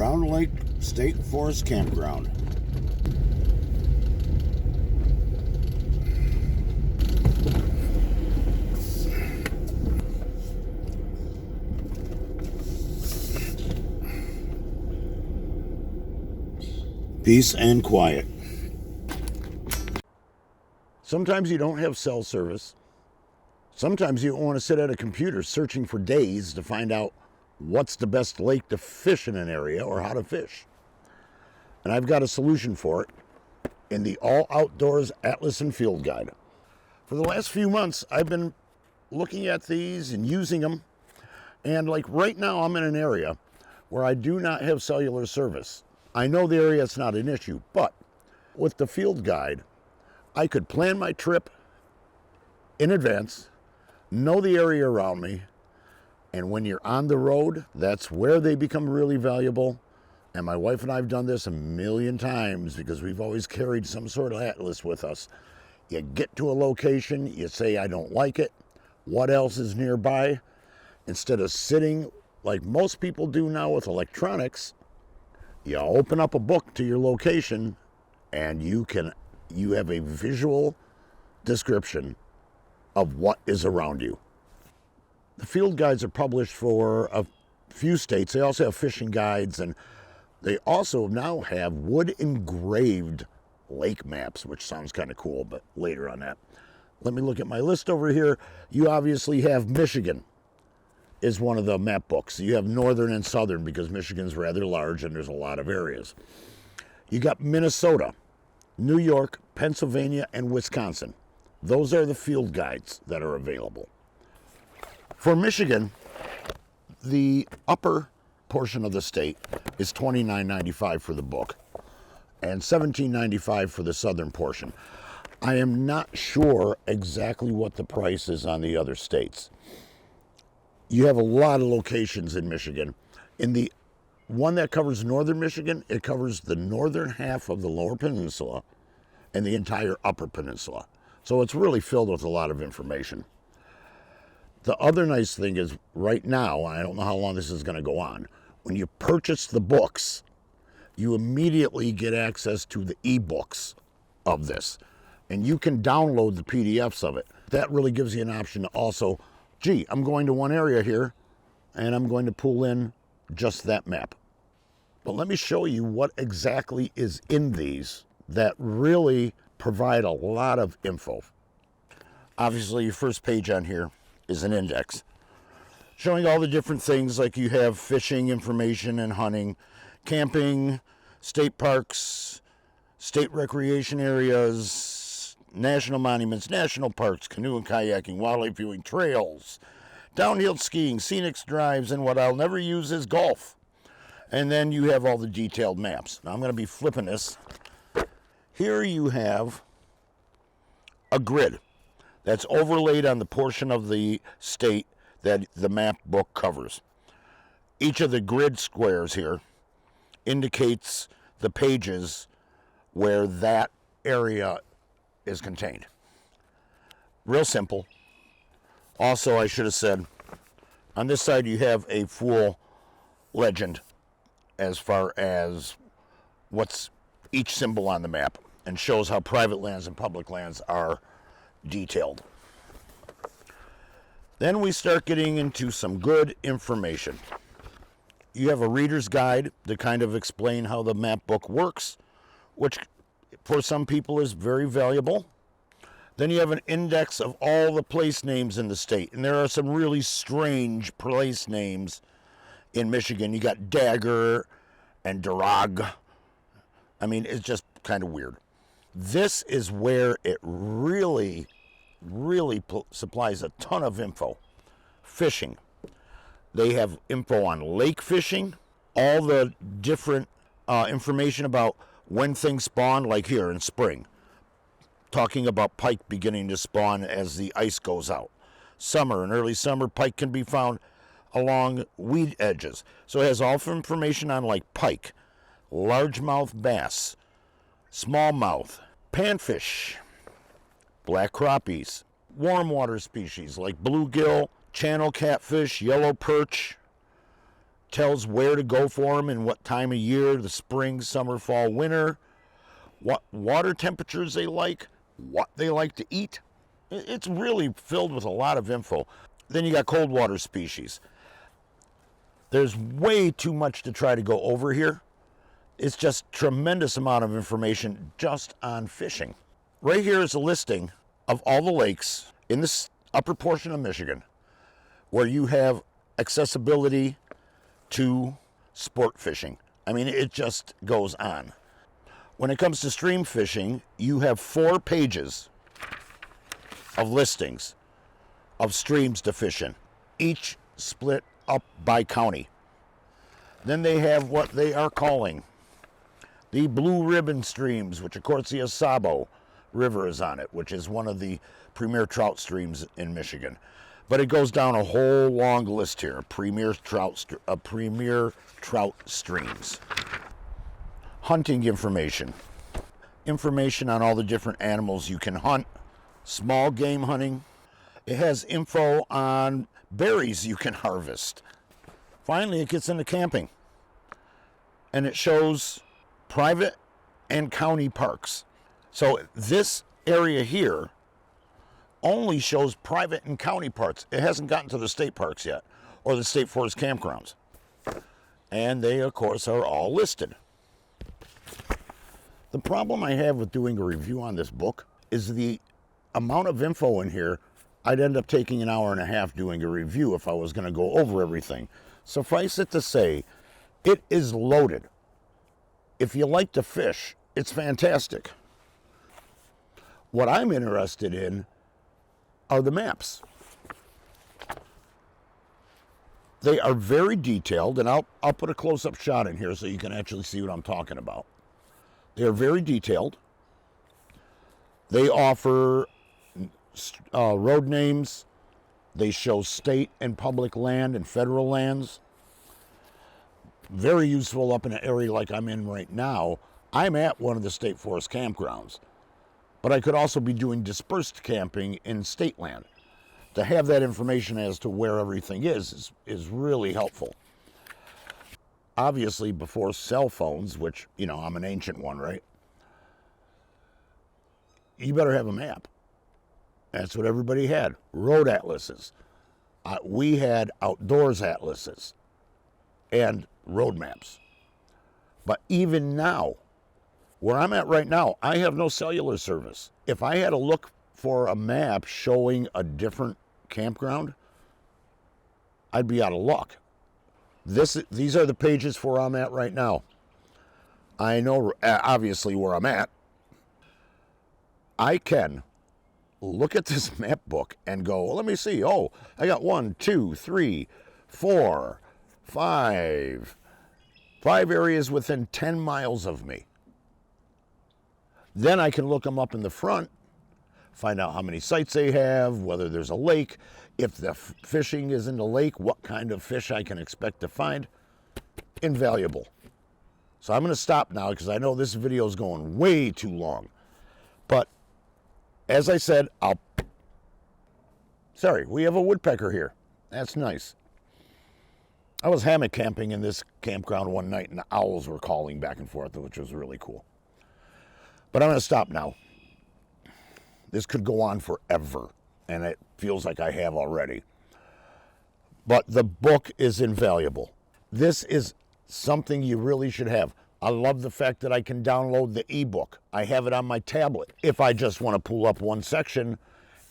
Round Lake State Forest Campground. Peace and quiet. Sometimes you don't have cell service. Sometimes you want to sit at a computer searching for days to find out what's the best lake to fish in an area or how to fish. And I've got a solution for it in the All Outdoors Atlas and Field Guide. For the last few months, I've been looking at these and using them. And like right now, I'm in an area where I do not have cellular service. I know the area is not an issue, but with the Field Guide, I could plan my trip in advance, know the area around me, and when you're on the road, that's where they become really valuable. And my wife and I have done this a million times because we've always carried some sort of atlas with us. You get to a location, you say, I don't like it. What else is nearby? Instead of sitting like most people do now with electronics, you open up a book to your location and you have a visual description of what is around you. The field guides are published for a few states. They also have fishing guides, and they also now have wood engraved lake maps, which sounds kind of cool, but later on that. Let me look at my list over here. You obviously have Michigan is one of the map books. You have northern and southern because Michigan's rather large and there's a lot of areas. You got Minnesota, New York, Pennsylvania, and Wisconsin. Those are the field guides that are available. For Michigan, the upper portion of the state is $29.95 for the book and $17.95 for the southern portion. I am not sure exactly what the price is on the other states. You have a lot of locations in Michigan. In the one that covers northern Michigan, it covers the northern half of the lower peninsula and the entire upper peninsula. So it's really filled with a lot of information. The other nice thing is right now, I don't know how long this is going to go on, when you purchase the books, you immediately get access to the eBooks of this. And you can download the PDFs of it. That really gives you an option to also, gee, I'm going to one area here and I'm going to pull in just that map. But let me show you what exactly is in these that really provide a lot of info. Obviously, your first page on here is an index showing all the different things, like you have fishing information and hunting, camping, state parks, state recreation areas, national monuments, national parks, canoe and kayaking, wildlife viewing, trails, downhill skiing, scenic drives, and what I'll never use is golf. And then you have all the detailed maps. Now I'm going to be flipping this. Here you have a grid that's overlaid on the portion of the state that the map book covers. Each of the grid squares here indicates the pages where that area is contained. Real simple. Also, I should have said, on this side you have a full legend as far as what's each symbol on the map, and shows how private lands and public lands are detailed. Then we start getting into some good information. You have a reader's guide to kind of explain how the map book works, which for some people is very valuable. Then you have an index of all the place names in the state, and there are some really strange place names in Michigan. You got Dagger and Durag. I mean, it's just kind of weird. This is where it really supplies a ton of info. Fishing. They have info on lake fishing, all the different information about when things spawn, like here in spring. Talking about pike beginning to spawn as the ice goes out. Summer and early summer, pike can be found along weed edges. So it has all information on like pike, largemouth bass, smallmouth, panfish, black crappies, warm water species like bluegill, channel catfish, yellow perch, tells where to go for them and what time of year, the spring, summer, fall, winter, what water temperatures they like, what they like to eat. It's really filled with a lot of info. Then you got cold water species. There's way too much to try to go over here. It's just tremendous amount of information just on fishing. Right here is a listing of all the lakes in this upper portion of Michigan where you have accessibility to sport fishing. I mean, it just goes on. When it comes to stream fishing, you have 4 pages of listings of streams to fish in, each split up by county. Then they have what they are calling the blue ribbon streams, which of course the Osabo River is on it, which is one of the premier trout streams in Michigan. But it goes down a whole long list here, premier trout streams. Hunting information. Information on all the different animals you can hunt. Small game hunting. It has info on berries you can harvest. Finally, it gets into camping. And it shows private and county parks. So this area here only shows private and county parks. It hasn't gotten to the state parks yet, or the state forest campgrounds. And they, of course, are all listed. The problem I have with doing a review on this book is the amount of info in here. I'd end up taking an hour and a half doing a review if I was going to go over everything. Suffice it to say, it is loaded. If you like to fish, it's fantastic. What I'm interested in are the maps. They are very detailed, and I'll put a close-up shot in here so you can actually see what I'm talking about. They are very detailed. They offer road names. They show state and public land and federal lands. Very useful up in an area like I'm in right now. I'm at one of the state forest campgrounds, but I could also be doing dispersed camping in state land. To have that information as to where everything is really helpful. Obviously, before cell phones, which, you know, I'm an ancient one, right? You better have a map. That's what everybody had. Road atlases. We had outdoors atlases and road maps. But even now, where I'm at right now, I have no cellular service. If I had to look for a map showing a different campground, I'd be out of luck. These are the pages for where I'm at right now. I know obviously where I'm at. I can look at this map book and go, well, let me see. Oh, I got 1, 2, 3, 4, 5 areas within 10 miles of me. Then I can look them up in the front, find out how many sites they have, whether there's a lake, if the fishing is in the lake, what kind of fish I can expect to find. Invaluable. So I'm going to stop now because I know this video is going way too long. But as I said, sorry, we have a woodpecker here. That's nice. I was hammock camping in this campground one night and the owls were calling back and forth, which was really cool. But I'm going to stop now. This could go on forever, and it feels like I have already. But the book is invaluable. This is something you really should have. I love the fact that I can download the eBook. I have it on my tablet. If I just want to pull up one section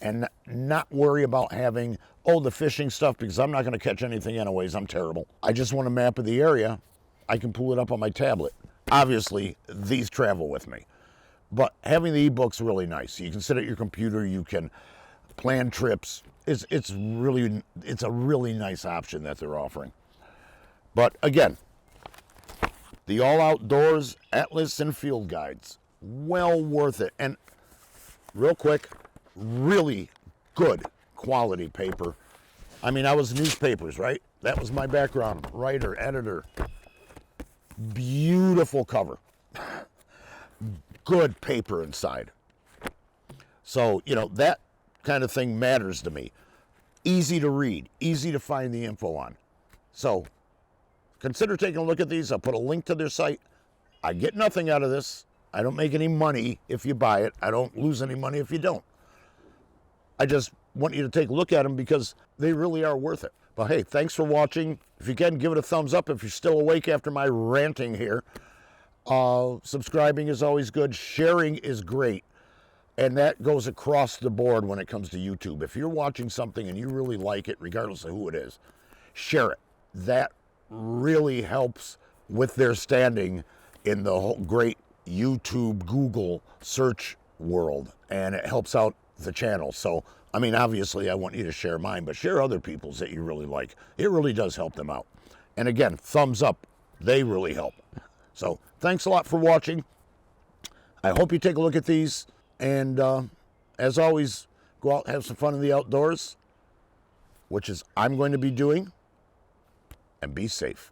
and not worry about having, the fishing stuff, because I'm not going to catch anything anyways. I'm terrible. I just want a map of the area. I can pull it up on my tablet. Obviously, these travel with me. But having the eBook's really nice. You can sit at your computer. You can plan trips. It's a really nice option that they're offering. But again, the All Outdoors Atlas and Field Guides, well worth it. And real quick, really good quality paper. I mean, I was newspapers, right? That was my background, writer, editor. Beautiful cover. Good paper inside. So, that kind of thing matters to me. Easy to read, easy to find the info on. So, consider taking a look at these. I'll put a link to their site. I get nothing out of this. I don't make any money if you buy it. I don't lose any money if you don't. I just want you to take a look at them because they really are worth it. But hey, thanks for watching. If you can, give it a thumbs up if you're still awake after my ranting here. Subscribing is always good. Sharing is great. And that goes across the board when it comes to YouTube. If you're watching something and you really like it, regardless of who it is, share it. That really helps with their standing in the whole great YouTube, Google search world. And it helps out the channel. So, I mean, obviously I want you to share mine, but share other people's that you really like. It really does help them out. And again, thumbs up. They really help. So, thanks a lot for watching. I hope you take a look at these. And as always, go out and have some fun in the outdoors, which is I'm going to be doing, and be safe.